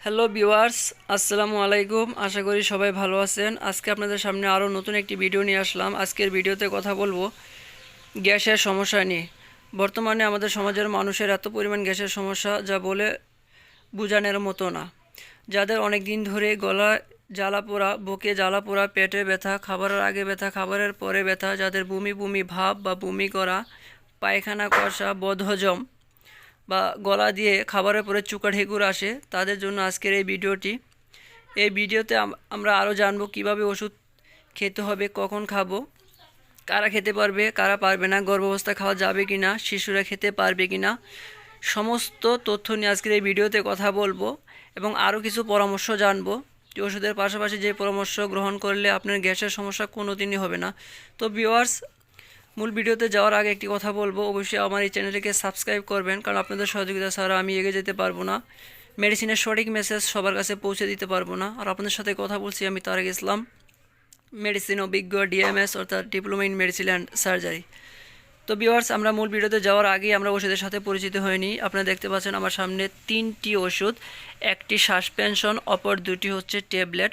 Hello viewers, আসসালামু আলাইকুম। আশা করি সবাই ভালো আছেন। আজকে আপনাদের সামনে আরও নতুন একটি ভিডিও নিয়ে আসলাম। আজকের ভিডিওতে কথা বলবো গ্যাসের সমস্যা নিয়ে। বর্তমানে আমাদের সমাজের মানুষের এত পরিমাণ গ্যাসের সমস্যা যা বলে বোঝানোর মতো না। যাদের অনেক দিন ধরে গলায় জ্বালা পোড়া, বুকে জ্বালা পোড়া, পেটে ব্যথা, খাবারের আগে ব্যথা, খাবারের পরে ব্যথা, যাদের বমি বমি ভাব বা বমি করা, পায়খানা কষা, বদহজম বা গলা দিয়ে খাবারের পরে চুকা ঢেকুর আসে, তাদের জন্য আজকের এই ভিডিওটি। এই ভিডিওতে আমরা আরও জানবো কিভাবে ওষুধ খেতে হবে, কখন খাবো, কারা খেতে পারবে কারা পারবে না, গর্ভাবস্থায় খাওয়া যাবে কি না, শিশুরা খেতে পারবে কি না, সমস্ত তথ্য নিয়ে আজকের এই ভিডিওতে কথা বলবো এবং আরও কিছু পরামর্শ জানবো যে ওষুধের পাশাপাশি যে পরামর্শ গ্রহণ করলে আপনার গ্যাসের সমস্যা কোনো দিনই হবে না। তো ভিউয়ার্স, মূল ভিডিওতে যাওয়ার আগে একটি কথা বলবো, অবশ্যই আমার এই চ্যানেলটিকে সাবস্ক্রাইব করবেন, কারণ আপনাদের সহযোগিতা ছাড়া আমি এগিয়ে যেতে পারবো না। মেডিসিনের সঠিক মেসেজ সবার কাছে পৌঁছে দিতে পারবো না। আর আপনাদের সাথে কথা বলছি আমি তারেক ইসলাম, মেডিসিন অভিজ্ঞ, ডিএমএস অর্থাৎ diploma in medicine and surgery. তো ভিউয়ার্স, আমরা মূল ভিডিওতে যাওয়ার আগেই আমরা ওষুধের সাথে পরিচিত হয়নি। আপনারা দেখতে পাচ্ছেন আমার সামনে 3টি ওষুধ, একটি সাসপেনশন, অপর দুটি হচ্ছে ট্যাবলেট।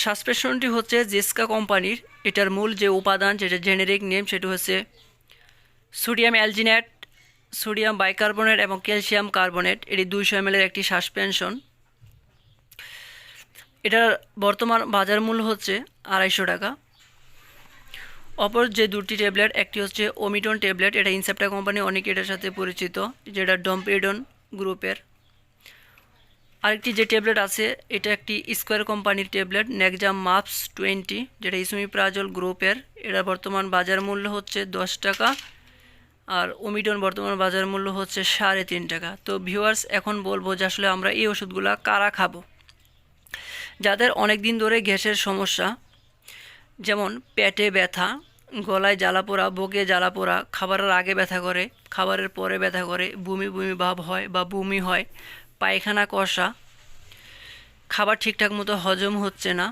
সাসপেনশনটি হচ্ছে জেসকা কোম্পানির। এটার মূল যে উপাদান, যেটা জেনেরিক নেম, সেটা হচ্ছে সোডিয়াম অ্যালজিনেট, সোডিয়াম বাইকার্বনেট এবং ক্যালসিয়াম কার্বনেট। এটি 200 ml একটি সাসপেনশন। এটার বর্তমান বাজার মূল্য হচ্ছে 250 টাকা। অপর যে দুটি ট্যাবলেট, একটি হচ্ছে ওমিটন ট্যাবলেট, এটা ইনসেপ্টা কোম্পানি, অনেকে এটার সাথে পরিচিত, যেটা ডম্পেডন গ্রুপের। আরেকটি যে ট্যাবলেট আছে, এটা একটি স্কোয়ার কোম্পানির ট্যাবলেট, নেক্সাম মাপস 20, যেটা ইসোমিপ্রাজল গ্রুপের। এটার বর্তমান বাজার মূল্য হচ্ছে 10 টাকা। আর ওমিডন বর্তমান বাজার মূল্য হচ্ছে 3.5 টাকা। তো ভিউয়ার্স, এখন বলবো যে আসলে আমরা এই ওষুধগুলো কারা খাবো। যাদের অনেক দিন ধরে গ্যাসের সমস্যা, যেমন পেটে ব্যথা, গলায় জ্বালা পোড়া, বুকে জ্বালা পোড়া, খাবারের আগে ব্যথা করে, খাবারের পরে ব্যথা করে, বমি বমি ভাব হয় বা বমি হয়, পায়খানা কষা, খাবার ঠিকঠাক মতো হজম হচ্ছে না,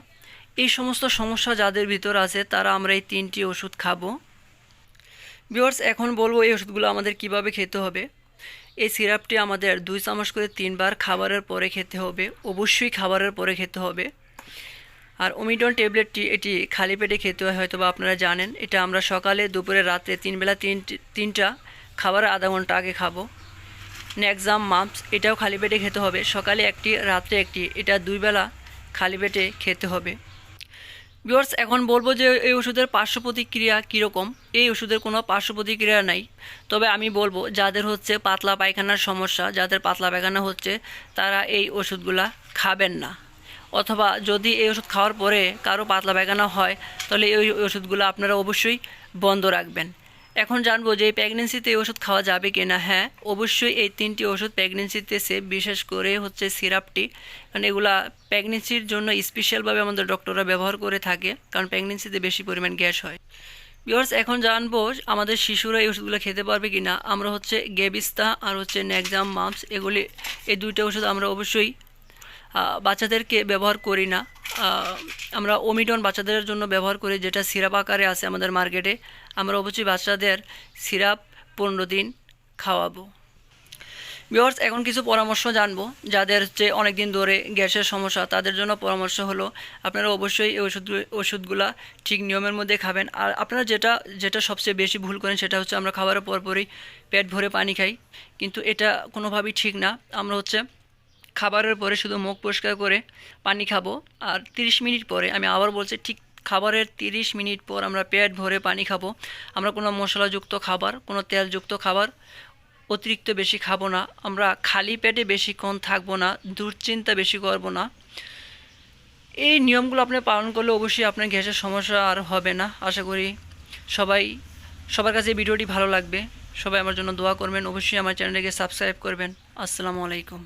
এই সমস্ত সমস্যা যাদের ভিতর আছে, তারা আমরা এই 3টি ওষুধ খাবো। ভিউয়ার্স, এখন বলবো এই ওষুধগুলো আমাদের কিভাবে খেতে হবে। এই সিরাপটি আমাদের 2 চামচ করে 3 বার খাবারের পরে খেতে হবে, অবশ্যই খাবারের পরে খেতে হবে। আর ওমিডন ট্যাবলেটটি, এটি খালি পেটে খেতে হয়, হয়তো বা আপনারা জানেন। এটা আমরা সকালে, দুপুরে, রাত্রে 3 বেলা তিনটা খাবারের আধা ঘন্টা আগে খাবো। নেক্সাম মাম্পস, এটাও খালি পেটে খেতে হবে, সকালে একটি, রাত্রে একটি, এটা 2 বেলা খালি পেটে খেতে হবে। ভিউয়ার্স, এখন বলবো যে এই ওষুধের পার্শ্ব প্রতিক্রিয়া কীরকম। এই ওষুধের কোনো পার্শ্ব প্রতিক্রিয়া নাই, তবে আমি বলবো যাদের হচ্ছে পাতলা পায়খানার সমস্যা, যাদের পাতলা পায়খানা হচ্ছে, তারা এই ওষুধগুলা খাবেন না। অথবা যদি এই ওষুধ খাওয়ার পরে কারো পাতলা পায়খানা হয়, তাহলে এই ওষুধগুলো আপনারা অবশ্যই বন্ধ রাখবেন। এখন জানবো যে প্রেগনেন্সিতে এই ওষুধ খাওয়া যাবে কি না। হ্যাঁ, অবশ্যই এই 3টি ওষুধ প্রেগনেন্সিতে সেফ, বিশেষ করে হচ্ছে সিরাপটি, কারণ এগুলা প্রেগনেন্সির জন্য স্পেশালভাবে আমাদের ডক্টররা ব্যবহার করে থাকে, কারণ প্রেগনেন্সিতে বেশি পরিমাণ গ্যাস হয়। ভিউয়ার্স, এখন জানবো আমাদের শিশুরা এই ওষুধগুলো খেতে পারবে কি না। আমরা হচ্ছে গেবিস্তা আর হচ্ছে নেক্সাম মাম্পস, এই 2টা ওষুধ আমরা অবশ্যই বাচ্চাদেরকে ব্যবহার করি না। আমরা ওমিডন বাচ্চাদের জন্য ব্যবহার করি, যেটা সিরাপ আকারে আছে আমাদের মার্কেটে। আমরা অবশ্যই বাচ্চাদের সিরাপ 15 দিন খাওয়াবো। ভিউয়ার্স, এখন কিছু পরামর্শ জানবো যাদের হচ্ছে অনেক দিন ধরে গ্যাসের সমস্যা, তাদের জন্য পরামর্শ হলো আপনারা অবশ্যই এই ওষুধগুলা ঠিক নিয়মের মধ্যে খাবেন। আর আপনারা যেটা সবচেয়ে বেশি ভুল করেন, সেটা হচ্ছে আমরা খাবারের পরপরই পেট ভরে পানি খাই, কিন্তু এটা কোনোভাবেই ঠিক না। আমরা হচ্ছে খাবারের পরে শুধু মুখ পরিষ্কার করে পানি খাবো, আর 30 মিনিট পরে, আমি আবার বলছি, ঠিক খাবারের 30 মিনিট পর আমরা পেট ভরে পানি খাবো। আমরা কোনো মশলাযুক্ত খাবার, কোনো তেলযুক্ত খাবার অতিরিক্ত বেশি খাবো না। আমরা খালি পেটে বেশিক্ষণ থাকবো না, দুশ্চিন্তা বেশি করবো না। এই নিয়মগুলো আপনি পালন করলে অবশ্যই আপনার গ্যাসের সমস্যা আর হবে না। আশা করি সবার কাছে এই ভিডিওটি ভালো লাগবে। সবাই আমার জন্য দোয়া করবেন, অবশ্যই আমার চ্যানেলটিকে সাবস্ক্রাইব করবেন। আসসালামু আলাইকুম।